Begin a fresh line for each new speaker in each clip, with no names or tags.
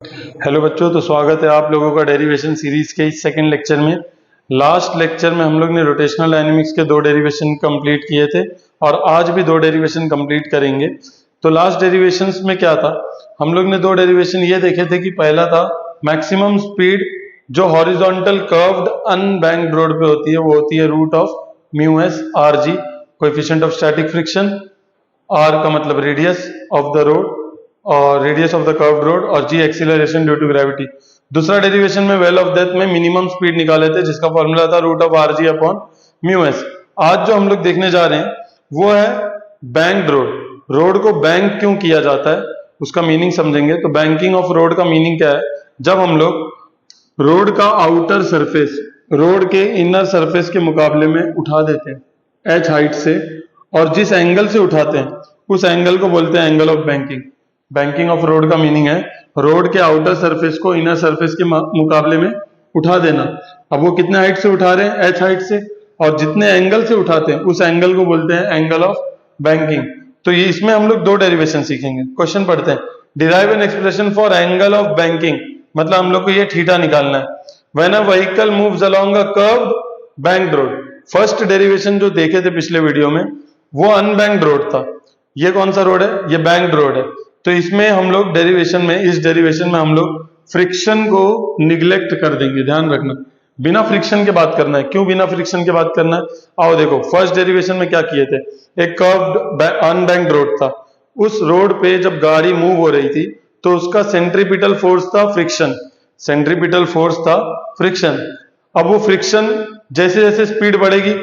Hello बच्चों, तो स्वागत है आप लोगों का डेरिवेशन सीरीज के इस सेकंड लेक्चर में। लास्ट लेक्चर में हम लोग ने रोटेशनल डायनेमिक्स के 2 डेरिवेशन कंप्लीट किए थे और आज भी 2 डेरिवेशन कंप्लीट करेंगे। तो लास्ट डेरिवेशंस में क्या था, हम लोग ने 2 डेरिवेशन ये देखे थे कि पहला था मैक्सिमम स्पीड जो हॉरिजॉन्टल कर्व्ड अनबैंक्ड रोड पे होती है, वो होती है root of mu s r g, coefficient of static friction. R का मतलब रेडियस ऑफ द रोड और radius of the curved road और g acceleration due to gravity. दूसरा डेरिवेशन में वेल ऑफ डेप्थ में मिनिमम स्पीड निकाले थे जिसका फॉर्मूला था root of r g upon mu s. आज जो हम लोग देखने जा रहे हैं वो है बैंक्ड रोड। रोड को बैंक क्यों किया जाता है उसका मीनिंग समझेंगे। तो बैंकिंग ऑफ रोड का मीनिंग क्या है, जब हम लोग रोड का आउटर सरफेस रोड के इनर सरफेस के मुकाबले में उठा देते हैं एच हाइट से, और जिस एंगल से उठाते हैं उस एंगल को बोलते हैं angle of banking. Banking of road का मीनिंग है रोड के आउटर सरफेस को इनर सरफेस के मुकाबले में उठा देना। अब वो कितने हाइट से उठा रहे हैं, एच हाइट से, और जितने एंगल से उठाते हैं उस एंगल को बोलते हैं एंगल ऑफ बैंकिंग। तो ये इसमें हम लोग 2 डेरिवेशन सीखेंगे। क्वेश्चन पढ़ते हैं, derive an expression for angle of banking, मतलब हम लोग को ये थीटा निकालना है। When a vehicle moves along a curved banked road. First derivation जो देखे थे पिछले वीडियो में वो अनबैंक्ड रोड था, ये कौन सा रोड है, ये बैंक्ड रोड है। तो इसमें हम लोग डेरिवेशन में, इस डेरिवेशन में हम लोग फ्रिक्शन को निग्लेक्ट कर देंगे। ध्यान रखना, बिना फ्रिक्शन के बात करना है। क्यों बिना फ्रिक्शन के बात करना है, आओ देखो। फर्स्ट डेरिवेशन में क्या किए थे, एक कर्व्ड अनबैंक्ड रोड था। उस रोड पे जब गाड़ी मूव हो रही थी तो उसका सेंट्रीपिटल फोर्स था फ्रिक्शन, सेंट्रीपिटल फोर्स था फ्रिक्शन। अब वो फ्रिक्शन जैसे जैसे स्पीड बढ़ेगी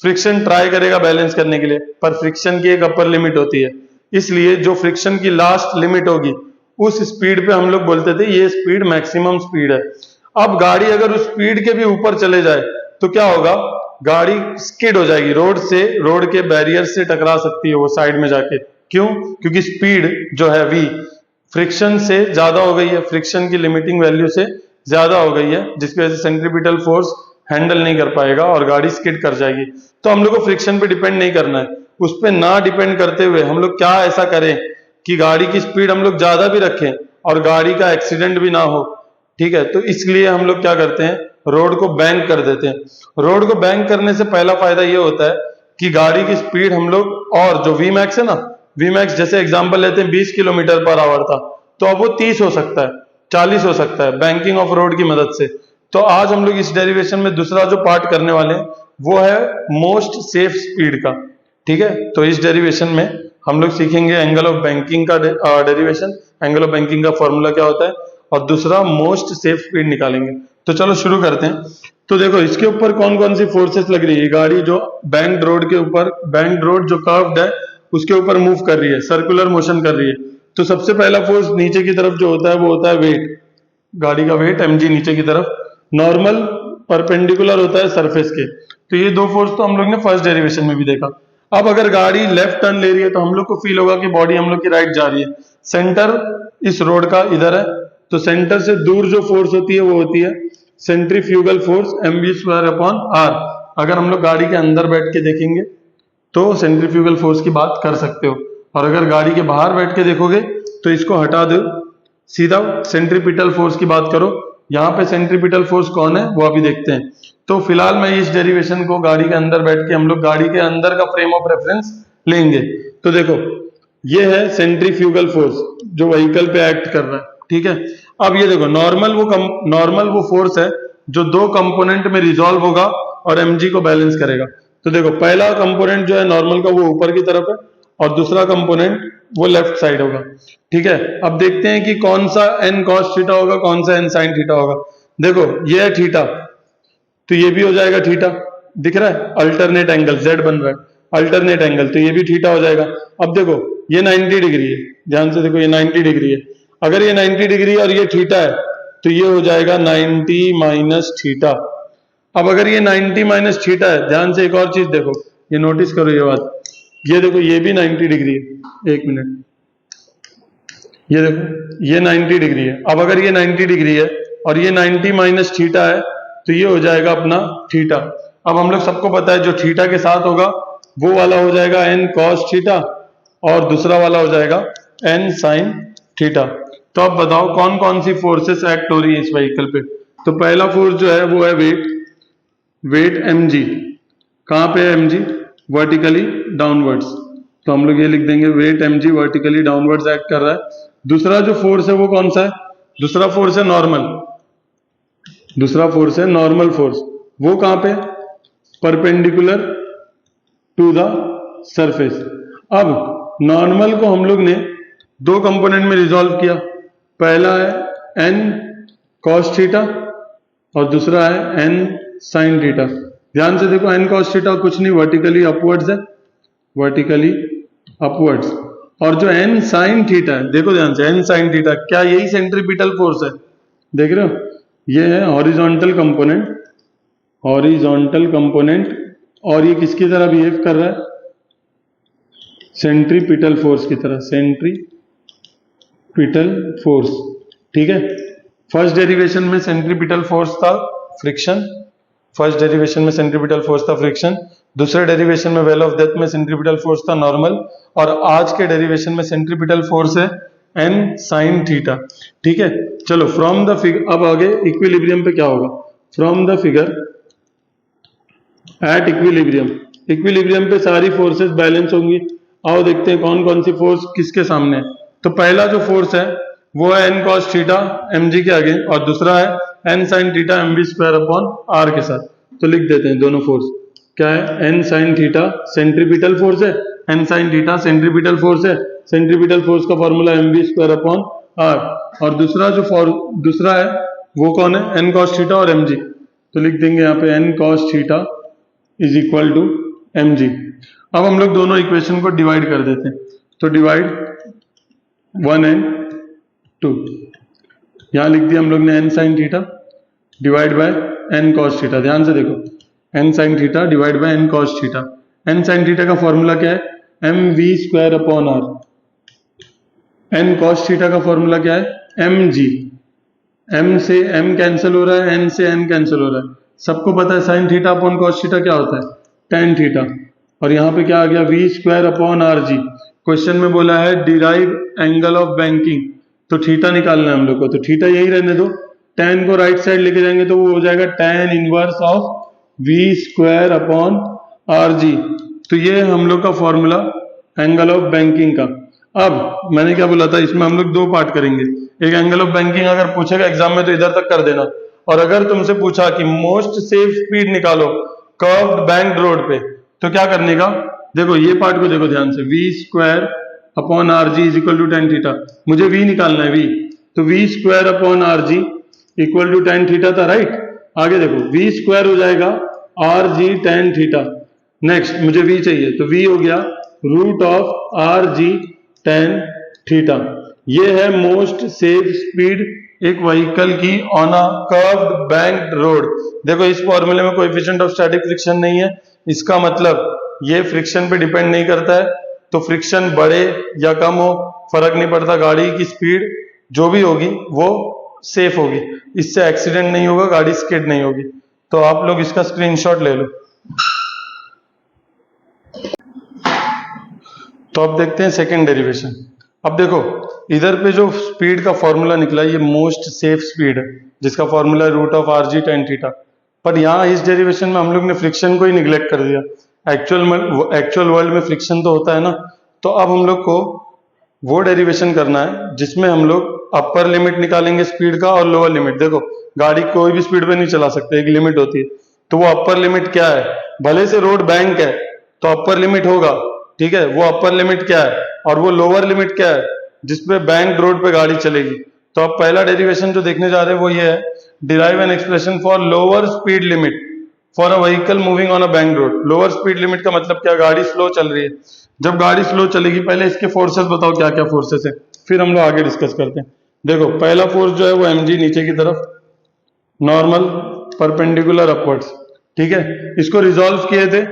फ्रिक्शन ट्राई करेगा बैलेंस करने के लिए, पर फ्रिक्शन की एक अपर लिमिट होती है, इसलिए जो फ्रिक्शन की लास्ट लिमिट होगी उस स्पीड पे हम लोग बोलते थे ये स्पीड मैक्सिमम स्पीड है। अब गाड़ी अगर उस स्पीड के भी ऊपर चले जाए तो क्या होगा, गाड़ी स्किड हो जाएगी रोड से, रोड के बैरियर से टकरा सकती है वो साइड में जाके। क्यों, क्योंकि स्पीड जो है v फ्रिक्शन से ज्यादा हो गई है, फ्रिक्शन की लिमिटिंग वैल्यू से ज्यादा हो गई है, जिसकी वजह से सेंट्रीपिटल फोर्स हैंडल नहीं कर पाएगा और गाड़ी स्किड कर जाएगी। तो हम लोग को फ्रिक्शन पे डिपेंड नहीं करना है, उस पर ना डिपेंड करते हुए हम लोग क्या ऐसा करें कि गाड़ी की स्पीड हम लोग ज्यादा भी रखें और गाड़ी का एक्सीडेंट भी ना हो। ठीक है, तो इसलिए हम लोग क्या करते हैं, रोड को बैंक कर देते हैं। रोड को बैंक करने से पहला फायदा ये होता है कि गाड़ी की स्पीड हम लोग, और जो वी मैक्स है ना, वी मैक्स जैसे एग्जांपल लेते हैं 20 किलोमीटर पर आवर था, तो अब वो 30 हो सकता है, 40 हो सकता है बैंकिंग ऑफ रोड की मदद से। तो आज हम लोग इस डेरिवेशन में दूसरा जो पार्ट करने वाले हैं वो है मोस्ट सेफ स्पीड का। ठीक है, तो इस डेरिवेशन में हम लोग सीखेंगे एंगल ऑफ बैंकिंग का डेरिवेशन, एंगल ऑफ बैंकिंग का फॉर्मूला क्या होता है, और दूसरा मोस्ट सेफ स्पीड निकालेंगे। तो चलो शुरू करते हैं। तो देखो इसके ऊपर कौन कौन सी फोर्सेस लग रही है। गाड़ी जो बैंक्ड रोड के ऊपर, बैंक्ड रोड जो कर्व्ड है उसके ऊपर मूव कर रही है, सर्कुलर मोशन कर रही है। तो सबसे पहला फोर्स नीचे की तरफ जो होता है वो होता है वेट, गाड़ी का वेट mg नीचे की तरफ, नॉर्मल परपेंडिकुलर होता है सरफेस के। तो ये 2 फोर्स तो हम लोग ने फर्स्ट डेरिवेशन में भी देखा। अब अगर गाड़ी लेफ्ट टर्न ले रही है तो हम लोग को फील होगा कि बॉडी हम लोग की राइट जा रही है। सेंटर इस रोड का इधर है, तो सेंटर से दूर जो फोर्स होती है वो होती है centrifugal force mv² upon r। अगर हम लोग गाड़ी के अंदर बैठ के देखेंगे तो सेंट्रीफ्यूगल फोर्स की बात कर सकते हो, और अगर गाड़ी के बाहर बैठ के देखोगे तो इसको हटा दो, सीधा सेंट्रीपिटल फोर्स की बात करो। यहाँ पे सेंट्रीपिटल फोर्स कौन है वो अभी देखते हैं। तो फिलहाल मैं इस डेरिवेशन को गाड़ी के अंदर बैठ के, हम लोग गाड़ी के अंदर का फ्रेम ऑफ रेफरेंस लेंगे। तो देखो ये है सेंट्रीफ्यूगल फोर्स जो व्हीकल पे एक्ट कर रहा है। ठीक है, अब ये देखो नॉर्मल वो फोर्स है जो 2 कंपोनेंट में रिजॉल्व होगा और mg को बैलेंस करेगा। तो देखो पहला कंपोनेंट जो है नॉर्मल का वो ऊपर की तरफ है और दूसरा कंपोनेंट वो लेफ्ट साइड होगा। ठीक है, अब देखते हैं कि कौन सा n cos थीटा होगा, कौन सा n sin थीटा होगा। देखो ये है थीटा, तो ये भी हो जाएगा थीटा, दिख रहा है अल्टरनेट एंगल, z बन रहा है अल्टरनेट एंगल, तो ये भी थीटा हो जाएगा। अब देखो ये 90 डिग्री है, ध्यान से देखो ये 90 डिग्री है। अगर ये 90 डिग्री और ये थीटा है तो ये हो जाएगा 90 माइनस थीटा। अब अगर ये 90 माइनस थीटा है, ध्यान से एक और चीज देखो, ये नोटिस करो ये बात, ये देखो ये भी 90 डिग्री है, एक मिनट, ये देखो ये 90 डिग्री है। अब अगर ये 90 डिग्री है और ये 90 माइनस थीटा है तो ये हो जाएगा अपना थीटा। अब हम लोग सबको पता है जो थीटा के साथ होगा वो वाला हो जाएगा n cos थीटा और दूसरा वाला हो जाएगा n sin थीटा। तो अब बताओ कौन कौन सी फोर्सेस एक्ट हो रही है इस व्हीकल पे। तो पहला फोर्स जो है वो है वेट mg। कहाँ पे है mg? Vertically downwards. तो हम लोग ये लिख देंगे weight mg vertically downwards act कर रहा है। दूसरा जो फोर्स है वो कौन सा है? दूसरा फोर्स है नॉर्मल। दूसरा फोर्स है नॉर्मल फोर्स। वो कहाँ पे? Perpendicular to the surface. अब नॉर्मल को हम लोग ने दो कंपोनेंट में रिजॉल्व किया। पहला है n cos थीटा और दूसरा है n sin थीटा। ध्यान से देखो, n cos थीटा कुछ नहीं, वर्टिकली अपवर्ड्स है, वर्टिकली अपवर्ड्स। और जो n sin थीटा है, देखो ध्यान से, n sin थीटा क्या यही सेंट्रीपिटल फोर्स है? देख रहे हो, ये है हॉरिजॉन्टल कंपोनेंट, हॉरिजॉन्टल कंपोनेंट, और ये किसकी तरह बिहेव कर रहा है? सेंट्रीपिटल फोर्स की तरह, सेंट्रीपिटल फोर्स। ठीक है, फर्स्ट डेरिवेशन में सेंट्रीपिटल फोर्स था फ्रिक्शन, फर्स्ट डेरिवेशन में सेंट्रीपिटल फोर्स था फ्रिक्शन, दूसरे डेरिवेशन में वेल ऑफ डेथ में सेंट्रीपिटल फोर्स था नॉर्मल, और आज के डेरिवेशन में सेंट्रीपिटल फोर्स है n sin थीटा। ठीक है, चलो फ्रॉम द फिगर, अब आगे इक्विलिब्रियम पे क्या होगा? From the figure at equilibrium, equilibrium पे सारी फोर्सेस बैलेंस होंगी। आओ देखते हैं कौन कौन सी फोर्स किसके सामने है। तो पहला जो फोर्स है वो है n cos थीटा mg के आगे, और दूसरा है n sin theta mv square upon r के साथ। तो लिख देते हैं दोनों फोर्स। क्या है? n sin theta centripetal force है, n sin theta centripetal force है, सेंट्रीपिटल फोर्स का formula mv square upon r। और दूसरा जो दूसरा है वो कौन है? n cos थीटा और mg। तो लिख देंगे यहाँ पे n cos theta is equal to mg। अब हम लोग दोनों इक्वेशन को डिवाइड कर देते हैं। तो डिवाइड 1 and 2, यहां लिख दिया हम लोग ने n sin theta divide bye n cos theta. ध्यान से देखो, n sin theta divide bye n cos theta. n sin theta का फॉर्मूला क्या है? mv square upon r। n cos theta का फॉर्मूला क्या है? mg। m से m कैंसिल हो रहा है, n से n कैंसिल हो रहा है। सबको पता है sin theta upon cos theta क्या होता है? tan theta. और यहाँ पे क्या आ गया? v स्क्वायर अपॉन आर जी। क्वेश्चन में बोला है डिराइव एंगल ऑफ बैंकिंग, तो थीटा निकालना है हम लोग को। तो थीटा यही रहने दो, tan को राइट साइड लेके जाएंगे तो वो हो जाएगा tan inverse of v square upon r जी। तो ये हम लोग का फॉर्मूला एंगल ऑफ बैंकिंग का। अब मैंने क्या बोला था, इसमें हम लोग दो पार्ट करेंगे। एक एंगल ऑफ बैंकिंग अगर पूछेगा एग्जाम में तो इधर तक कर देना, और अगर तुमसे पूछा कि मोस्ट सेफ स्पीड निकालो कर्व्ड बैंक्ड रोड पे, तो क्या करने का? देखो ये पार्ट को देखो ध्यान से, v square upon r g is equal to tan theta. मुझे v निकालना है, v, तो v square upon r g equal to tan theta था, राइट। आगे देखो v स्क्वायर हो जाएगा r g tan theta. Next मुझे v चाहिए, तो v हो गया root of r g tan theta. ये है मोस्ट सेफ स्पीड एक व्हीकल की on a curved banked road. देखो इस फॉर्मूले में कोएफिशिएंट ऑफ स्टैटिक फ्रिक्शन नहीं है, इसका मतलब ये फ्रिक्शन पे डिपेंड नहीं करता है। तो फ्रिक्शन बढ़े या कम हो फर्क नहीं पड़ता, गाड़ी की स्पीड जो भी होगी वो सेफ होगी, इससे एक्सीडेंट नहीं होगा, गाड़ी स्किड नहीं होगी। तो आप लोग इसका स्क्रीनशॉट ले लो। तो अब देखते हैं सेकेंड डेरिवेशन। अब देखो इधर पे जो स्पीड का फॉर्मूला निकला ये मोस्ट सेफ स्पीड है, जिसका फॉर्मूला है root of r g tan theta. पर यहाँ इस डेरिवेशन में हम लोग ने फ्रिक्शन को ही निग्लेक्ट कर दिया। एक्चुअल वर्ल्ड में फ्रिक्शन तो होता है ना। तो अब हम लोग को वो डेरिवेशन करना है जिसमें हम लोग अपर लिमिट निकालेंगे स्पीड का और लोअर लिमिट। देखो गाड़ी कोई भी स्पीड पे नहीं चला सकते, एक लिमिट होती है। तो वो अपर लिमिट क्या है? भले से रोड बैंक है तो अपर लिमिट होगा, ठीक है, वो अपर लिमिट क्या है, और वो लोअर लिमिट क्या है जिसपे बैंक रोड पे गाड़ी चलेगी। तो अब पहला डेरिवेशन जो देखने जा रहे हैं वो ये है, derive an expression for lower speed limit for a vehicle moving on a bank road. Lower speed limit का मतलब क्या? गाड़ी स्लो चल रही है। जब गाड़ी स्लो चलेगी, पहले इसके फोर्सेस बताओ क्या क्या फोर्सेस है, फिर हम लोग आगे डिस्कस करते हैं। देखो पहला फोर्स जो है वो mg नीचे की तरफ, नॉर्मल परपेंडिकुलर अपवर्ड्स, ठीक है। इसको रिजॉल्व किए थे,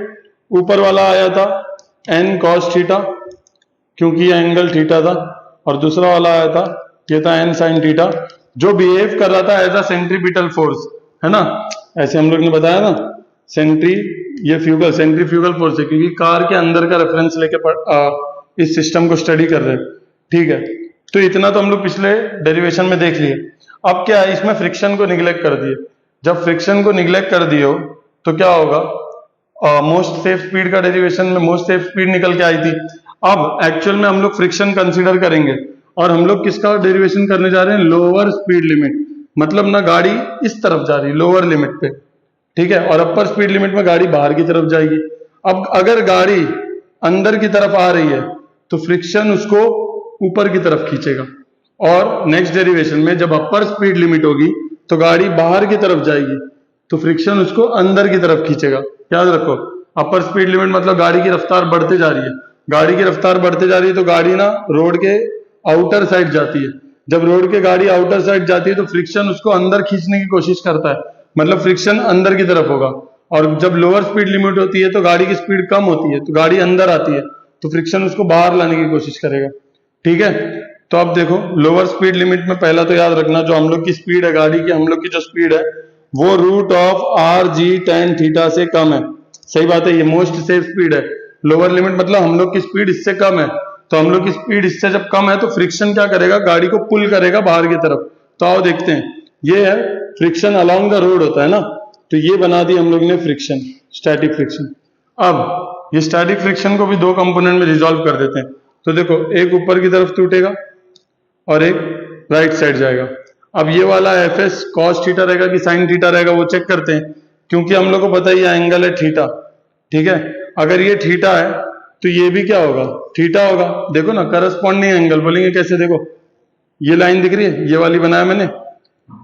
ऊपर वाला आया था n cos थीटा क्योंकि ये एंगल थीटा था, और दूसरा वाला आया था ये था n sin थीटा जो बिहेव कर रहा था एज अ सेंट्रीपिटल फोर्स, है ना। ऐसे हम लोग ने बताया ना, सेंट्रीफ्यूगल फोर्स है क्योंकि कार के अंदर का रेफरेंस लेके इस सिस्टम को स्टडी कर रहे हैं, ठीक है। तो इतना तो हम लोग पिछले डेरिवेशन में देख लिए। अब क्या है, इसमें फ्रिक्शन को निग्लेक्ट कर दिए। जब फ्रिक्शन को निग्लेक्ट कर दियो तो क्या होगा, मोस्ट सेफ स्पीड का डेरिवेशन में मोस्ट सेफ स्पीड निकल के आई थी। अब एक्चुअल में हम लोग फ्रिक्शन कंसीडर करेंगे और हम लोग किसका डेरिवेशन करने जा रहे हैं, लोअर स्पीड लिमिट, मतलब ना गाड़ी इस तरफ जा रही लोअर लिमिट पे, ठीक है, और अपर स्पीड लिमिट में गाड़ी बाहर की तरफ जाएगी। अब अगर गाड़ी अंदर की तरफ आ रही है तो फ्रिक्शन उसको ऊपर की तरफ खींचेगा, और नेक्स्ट डेरिवेशन में जब अपर स्पीड लिमिट होगी तो गाड़ी बाहर की तरफ जाएगी तो फ्रिक्शन उसको अंदर की तरफ खींचेगा। याद रखो, अपर स्पीड लिमिट मतलब गाड़ी की रफ्तार बढ़ते जा रही है, गाड़ी की रफ्तार बढ़ते जा रही है तो गाड़ी ना रोड के आउटर साइड जाती है। जब रोड के गाड़ी आउटर साइड जाती है तो फ्रिक्शन उसको अंदर खींचने की कोशिश करता है, मतलब फ्रिक्शन अंदर की तरफ होगा। और जब लोअर स्पीड लिमिट होती है तो गाड़ी की स्पीड कम होती है तो गाड़ी अंदर आती है तो फ्रिक्शन उसको बाहर लाने की कोशिश करेगा, ठीक है। तो अब देखो, लोअर स्पीड लिमिट में पहला तो याद रखना, जो हम लोग की स्पीड है गाड़ी की, हम लोग की जो स्पीड है वो root of r g tan theta से कम है। सही बात है, ये मोस्ट सेफ स्पीड है। लोअर लिमिट मतलब हम लोग की स्पीड इससे कम है, तो हम लोग की स्पीड इससे जब कम है तो फ्रिक्शन क्या करेगा, गाड़ी को पुल करेगा बाहर की तरफ। तो आओ देखते हैं, ये है फ्रिक्शन अलोंग द रोड होता है ना, तो ये बना दी हम लोग ने फ्रिक्शन, स्टैटिक फ्रिक्शन। अब ये स्टैटिक फ्रिक्शन को भी दो कंपोनेंट में रिजॉल्व कर देते हैं। तो देखो, एक ऊपर की तरफ टूटेगा और एक राइट साइड जाएगा। अब ये वाला एफ एस कॉस थीटा रहेगा कि साइन थीटा रहेगा वो चेक करते हैं, क्योंकि हम लोग को पता है ये एंगल है थीटा, ठीक है। अगर ये थीटा है तो ये भी क्या होगा, थीटा होगा। देखो ना, करस्पॉन्डिंग एंगल बोलेंगे कैसे, देखो ये लाइन दिख रही है, ये वाली बनाया मैंने,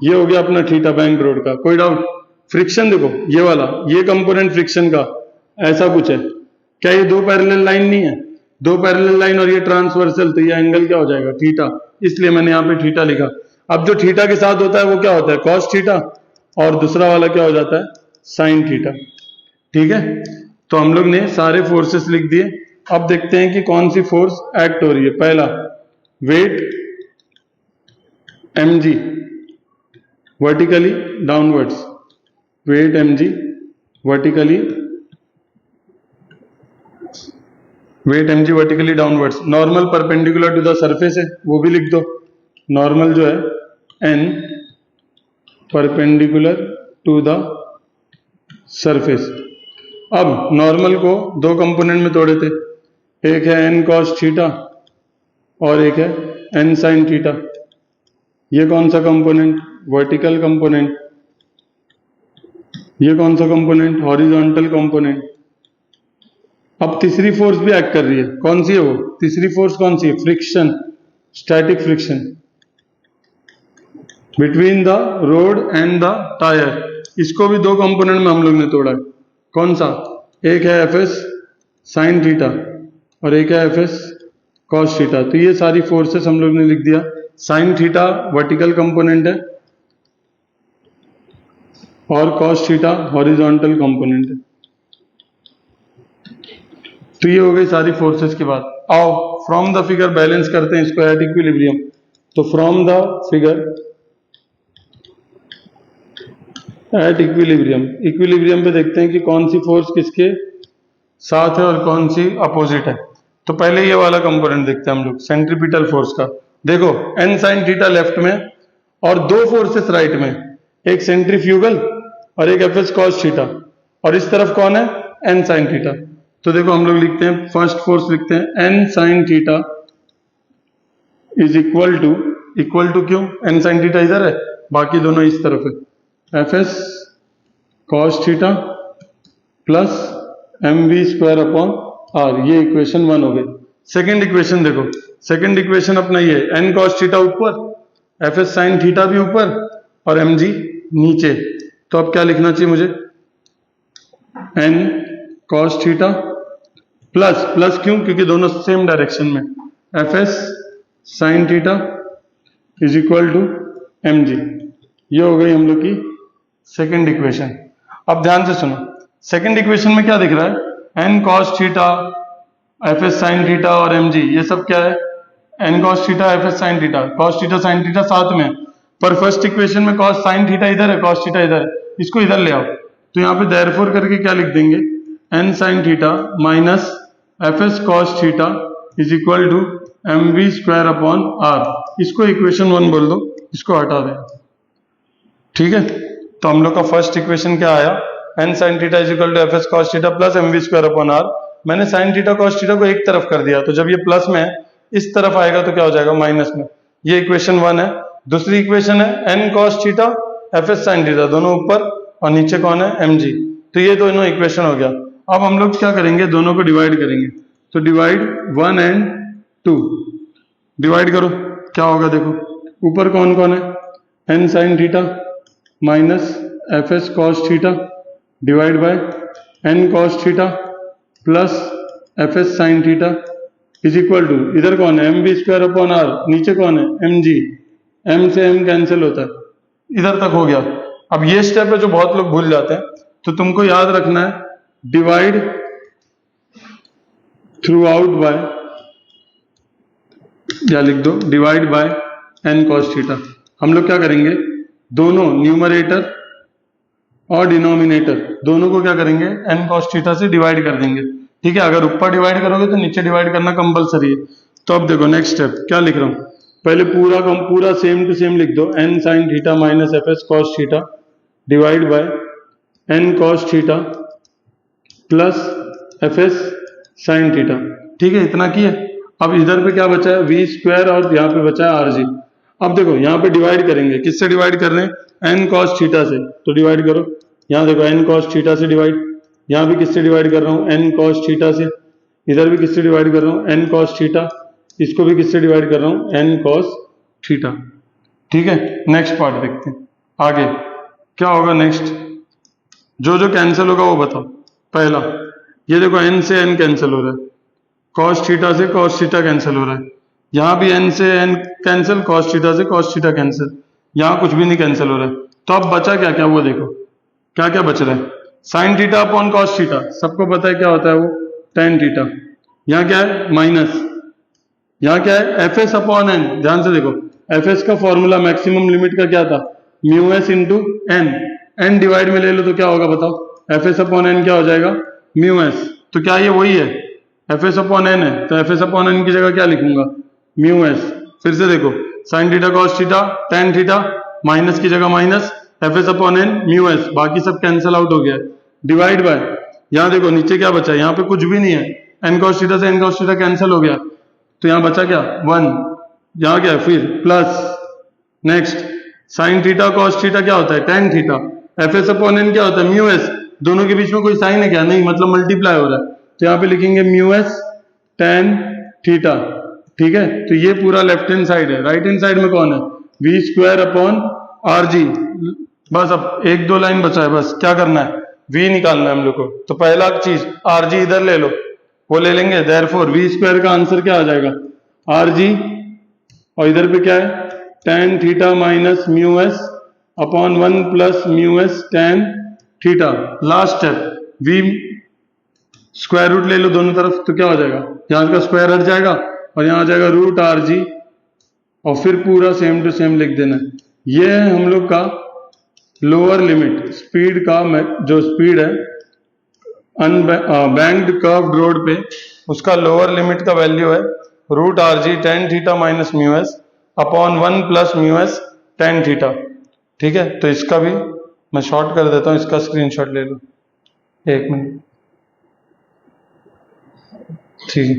ये हो गया अपना थीटा बैंक रोड का, कोई डाउट। फ्रिक्शन देखो, ये वाला, ये कंपोनेंट फ्रिक्शन का ऐसा कुछ है। क्या ये दो पैरेलल लाइन नहीं है, दो पैरेलल लाइन और ये ट्रांसवर्सल, तो ये एंगल क्या हो जाएगा, थीटा, इसलिए मैंने यहाँ पे थीटा लिखा। अब जो थीटा के साथ होता है वो क्या होता है, कॉस थीटा, और दूसरा वाला क्या हो जाता है, साइन थीटा, ठीक है। तो हम लोग ने सारे फोर्सेस लिख दिए। अब देखते हैं कि कौन सी फोर्स एक्ट हो रही है। पहला, weight mg vertically downwards, weight mg vertically, weight mg vertically downwards. Normal perpendicular to the surface है, वो भी लिख दो। नॉर्मल जो है n perpendicular to the surface. अब नॉर्मल को दो कंपोनेंट में तोड़े थे, एक है n cos थीटा और एक है n sin थीटा। ये कौन सा कंपोनेंट, वर्टिकल कंपोनेंट, ये कौन सा कंपोनेंट, हॉरिजॉन्टल कंपोनेंट। अब तीसरी फोर्स भी एक्ट कर रही है, कौन सी है वो तीसरी फोर्स, कौन सी है, friction, static friction between the road and the tyre. इसको भी दो कंपोनेंट में हम लोग ने तोड़ा है, कौन सा, एक है एफ एस साइन थीटा और एक है एफ एस कॉस थीटा। तो ये सारी फोर्सेस हम लोग ने लिख दिया। साइन थीटा वर्टिकल कंपोनेंट है और कॉस थीटा हॉरिजॉन्टल कंपोनेंट है। तो ये हो गई सारी फोर्सेस की बात। आओ फ्रॉम द फिगर बैलेंस करते हैं इसको एट इक्विलिब्रियम। तो from the figure at equilibrium, equilibrium पे देखते हैं कि कौन सी फोर्स किसके साथ है और कौन सी अपोजिट है। तो पहले ये वाला कंपोनेंट देखते हैं हम लोग, सेंट्रीपिटल फोर्स का। देखो n sin थीटा लेफ्ट में और दो फोर्सेस राइट में, एक सेंट्रीफ्यूगल और एक एफ एस कॉस थीटा, और इस तरफ कौन है, n sin थीटा। तो देखो हम लोग लिखते हैं, फर्स्ट फोर्स लिखते हैं n sin theta is equal to क्यों, n sin थीटा इधर है, बाकी दोनों इस तरफ है, f s cos theta plus mv square upon r। ये इक्वेशन 1 हो गई। सेकेंड इक्वेशन देखो, सेकेंड इक्वेशन अपना ये n cos थीटा ऊपर, एफ एस साइन थीटा भी ऊपर और mg नीचे। तो अब क्या लिखना चाहिए मुझे, n cos थीटा प्लस क्यों, क्योंकि दोनों सेम डायरेक्शन में, f s sine theta is equal to mg। ये हो गई हम लोग की सेकेंड इक्वेशन। अब ध्यान से सुनो, सेकेंड इक्वेशन में क्या दिख रहा है, n cos theta, f s sine theta और mg, ये सब क्या है, n cos theta, f s sine theta, cos theta sine theta साथ में। पर फर्स्ट इक्वेशन में cos साइन थीटा इधर है, cos थीटा इधर है, इसको इधर ले आओ। तो यहाँ पे देयरफॉर करके क्या लिख देंगे, n sine theta minus f s cos theta is equal to m v square upon r, इसको इक्वेशन 1 बोल दो, इसको हटा दें। ठीक है, तो हम लोग का फर्स्ट इक्वेशन क्या आया, n sine theta is equal to f s cos theta plus m v square upon r. मैंने साइन थीटा कॉस थीटा को एक तरफ कर दिया, तो जब ये प्लस में है इस तरफ आएगा तो क्या हो जाएगा, माइनस में। ये इक्वेशन 1 है। दूसरी इक्वेशन है n cos theta f s sine theta, दोनों ऊपर और नीचे कौन है, एम जी। तो ये दोनों इक्वेशन हो गया। अब हम लोग क्या करेंगे, दोनों को डिवाइड करेंगे। तो डिवाइड 1 एंड 2, डिवाइड करो, क्या होगा देखो, ऊपर कौन कौन है, n sine theta minus f s cos theta divide by n cos theta plus f s sine theta is equal to, इधर कौन है, m v square upon r, नीचे कौन है, एम जी, एम से एम कैंसिल होता है, इधर तक हो गया। अब ये स्टेप है जो बहुत लोग भूल जाते हैं, तो तुमको याद रखना है, डिवाइड थ्रू आउट बाय, या लिख दो divide by n cos theta. हम लोग क्या करेंगे, दोनों न्यूमरेटर और डिनोमिनेटर दोनों को क्या करेंगे, एन कॉस थीटा से डिवाइड कर देंगे। ठीक है, अगर ऊपर डिवाइड करोगे तो नीचे डिवाइड करना कंपलसरी है। तो अब देखो नेक्स्ट स्टेप क्या लिख रहा हूं, पहले पूरा सेम टू सेम लिख दो, n sine theta minus f s cos theta divide by n cos theta plus f s sine theta. ठीक है, इतना किए। अब इधर पे क्या बचा है, वी स्क्वायर, और यहाँ पे बचा है आर जी। अब देखो यहाँ पे डिवाइड करेंगे, किससे डिवाइड कर रहे हैं, एन कॉस थीटा से, तो डिवाइड करो। यहाँ देखो एन कॉस थीटा से डिवाइड, यहाँ भी किससे डिवाइड कर रहा हूँ, एन कॉस थीटा से, इधर भी किससे डिवाइड कर रहा हूँ, एन कॉस थीटा, इसको भी किससे डिवाइड कर रहा हूँ, एन कॉस थीटा। ठीक है, नेक्स्ट पार्ट देखते हैं आगे क्या होगा। नेक्स्ट जो जो कैंसिल होगा वो बताओ। पहला ये देखो, एन से एन कैंसिल हो रहा है, कॉस थीटा से कॉस थीटा कैंसिल हो रहा है, यहाँ भी एन से एन कैंसिल, कॉस थीटा से कॉस थीटा कैंसिल, यहाँ कुछ भी नहीं कैंसिल हो रहा है। तो अब बचा क्या क्या, वो देखो क्या क्या बच रहा है, sine theta upon cos theta, सबको पता है क्या होता है वो, टेन थीटा। यहाँ क्या है, माइनस, यहाँ क्या है, एफ एस अपॉन एन। ध्यान से देखो, एफ एस का फॉर्मूला मैक्सिमम लिमिट का क्या था, mu s into n, n divide में ले लो तो क्या होगा बताओ, एफ एस अपॉन एन क्या हो जाएगा, म्यू एस। तो क्या ये वही है, एफ एस अपॉन एन है, तो एफ एस अपॉन एन की जगह क्या लिखूंगा, म्यू एस। फिर से देखो, sine theta cos theta tan theta, minus की जगह minus, f s upon n mu s, बाकी सब कैंसिल आउट हो गया। डिवाइड बाय, यहाँ देखो नीचे क्या बचा है, यहाँ पे कुछ भी नहीं है, एन कॉस थीटा से एन कॉस थीटा कैंसिल हो गया, तो यहाँ बचा क्या, 1, यहाँ क्या है, फिर plus. Next sine theta cos theta क्या होता है, tan theta, f s upon n क्या होता है, म्यू एस। दोनों के बीच में कोई साइन है क्या, नहीं, मतलब मल्टीप्लाई हो रहा है, तो यहाँ पे लिखेंगे म्यू एस टेन थीटा। ठीक है, तो ये पूरा लेफ्ट हैंड साइड है। राइट हैंड साइड में कौन है, v square upon r g. बस अब एक दो लाइन बचा है, बस क्या करना है, वी निकालना है हम लोग को। तो पहला चीज आर जी इधर ले लो, वो ले लेंगे, देयरफॉर वी स्क्वायर का आंसर क्या आ जाएगा, आर जी, और इधर पे क्या है, tan theta minus mu s upon 1 plus mu s tan theta. Last step, v square root ले लो दोनों तरफ, तो क्या हो जाएगा, यहाँ का स्क्वायर हट जाएगा और यहाँ आ जाएगा रूट आर जी, और फिर पूरा सेम टू सेम लिख देना। ये है हम लोग का लोअर लिमिट स्पीड का, जो स्पीड है बैंक्ड कर्व्ड रोड पे, उसका लोअर लिमिट का वैल्यू है root R g tan theta minus mu s upon 1 plus mu s tan theta. ठीक है, तो इसका भी मैं शॉर्ट कर देता हूँ, इसका स्क्रीनशॉट ले लो, एक मिनट। ठीक है,